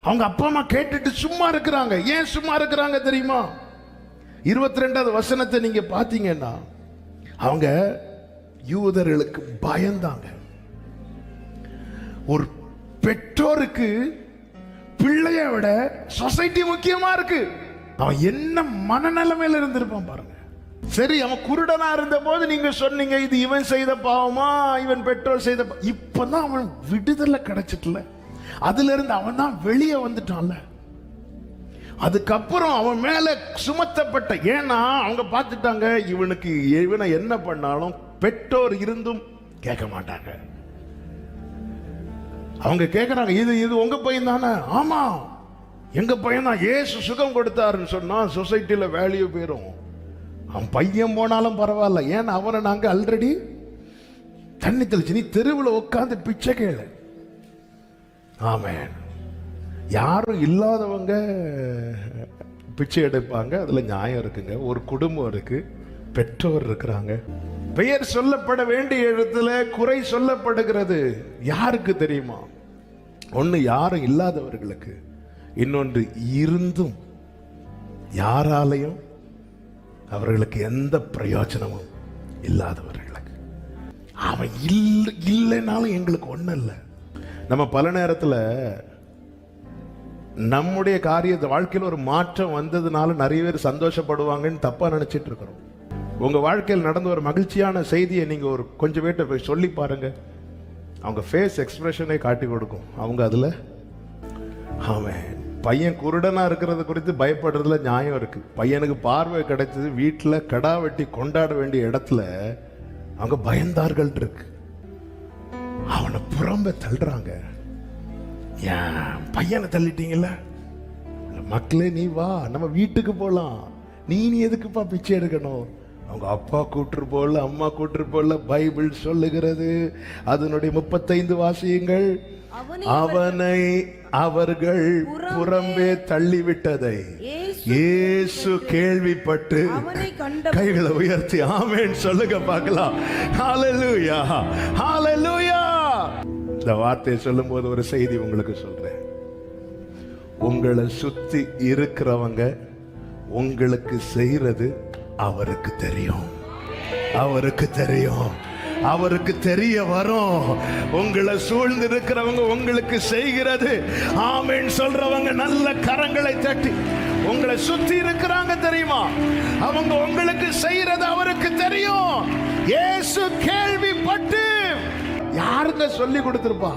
அவங்க அப்பா அம்மா கேட்டுட்டு சும்மா இருக்கிறாங்க. ஏன் சும்மா இருக்கிறாங்க தெரியுமா? 22வது வசனத்தை நீங்க பாத்தீங்கன்னா, அவங்க யூதர்களுக்கு பயந்தாங்க. ஒரு பெற்றோருக்கு பிள்ளைய விட சொசைட்டி முக்கியமா இருக்கு. அவன் என்ன மனநிலைமையில இருந்திருப்பான் பாருங்க. சரி, அவன் குருடனா இருந்த போது நீங்க சொன்னீங்க இது இவன் செய்த பாவமா, இவன் பெற்றோர் செய்த. இப்பதான் அவன் விடுதலை கிடைச்சிட்டுல, அதுல இருந்து அவன் தான் வெளியே வந்துட்டான்ல. அதுக்கப்புறம் அவன் மேல சுமத்தப்பட்ட, ஏன்னா அவங்க பார்த்துட்டாங்க இவனை என்ன பண்ணாலும் பெற்றோர் இருந்தும் கேட்க மாட்டாங்க. அவங்க கேட்கறாங்க, இது உங்க பையன் தானே? ஆமா, எங்க பையன் தான். ஏசு சுகம் கொடுத்தாருன்னு சொன்னா சொசைட்டில வேல்யூ போயிரும். அவன் பையன் போனாலும் பரவாயில்ல, ஏன்னா அவனை நாங்க ஆல்ரெடி தண்ணி தெளிச்சு, நீ தெருவில் உட்காந்து பிச்சை கேளு. ஆமென். யாரும் இல்லாதவங்க பிச்சை எடுப்பாங்க, அதுல நியாயம் இருக்குங்க. ஒரு குடும்பம் இருக்கு, பெற்றோர் இருக்கிறாங்க. பெயர் சொல்லப்பட வேண்டிய இடத்துல குறை சொல்லப்படுகிறது. யாருக்கு தெரியுமா? ஒண்ணு யாரும் இல்லாதவர்களுக்கு, இன்னொன்று இருந்தும் யாராலையும் அவர்களுக்கு எந்த பிரயோஜனமும் இல்லாதவர்களுக்கு. அவன் இல்லைனாலும் எங்களுக்கு ஒண்ணும் இல்லை. நம்ம பல நேரத்தில் நம்முடைய காரியத்தை, வாழ்க்கையில் ஒரு மாற்றம் வந்ததுனால நிறைய பேர் சந்தோஷப்படுவாங்கன்னு தப்பா நினைச்சிட்டு இருக்கிறோம். உங்க வாழ்க்கையில் நடந்த ஒரு மகிழ்ச்சியான செய்தியை நீங்க ஒரு கொஞ்சம் பேர்ட்ட போய் சொல்லி பாருங்க, அவங்க ஃபேஸ் எக்ஸ்பிரஷனை காட்டி கொடுக்கும். அவங்க அதுல அவன் பையன் குருடனா இருக்கிறது குறித்து பயப்படுறதுல நியாயம் இருக்கு. பையனுக்கு பார்வை கிடைச்சது, வீட்டில் கடா வெட்டி கொண்டாட வேண்டிய இடத்துல அவங்க பயந்தார்கள் இருக்கு. அவனை புறம்ப தள்ளுறாங்க. ஏன் பையனை தள்ளிட்டீங்கல்ல, மக்களே நீ வா, நம்ம வீட்டுக்கு போலாம், நீ எதுக்குப்பா பிச்சை எடுக்கணும்? அவங்க அப்பா கூட்டுரு போல, அம்மா கூட்டுரு போல பைபிள் சொல்லுகிறது. அதனுடைய 35 வாசியங்கள், அவனை அவர்கள் புறம்பே தள்ளிவிட்டதை இயேசு கேள்விப்பட்டு கைகளை உயர்த்தி ஆமென் சொல்லுங்க பார்க்கலாம். ஹல்லேலூயா, ஹல்லேலூயா. இந்த வார்த்தையை சொல்லும் போது ஒரு செய்தி உங்களுக்கு சொல்றேன். உங்களை சுத்தி இருக்கிறவங்க உங்களுக்கு செய்யறது அவருக்கு தெரியும், அவருக்கு தெரியும், அவருக்கு தெரிய வரும். உங்களை சூழ்ந்து இருக்கிறவங்க உங்களுக்கு செய்கிறது ஆமென் சொல்றவங்க நல்ல கரங்களை தட்டி உங்களை சுத்தி இருக்கிறாங்க தெரியுமா? அவங்க உங்களுக்கு செய்யறது அவருக்கு தெரியும். இயேசு கேள்விப்பட்டு, யாருங்க சொல்லி கொடுத்திருப்பா?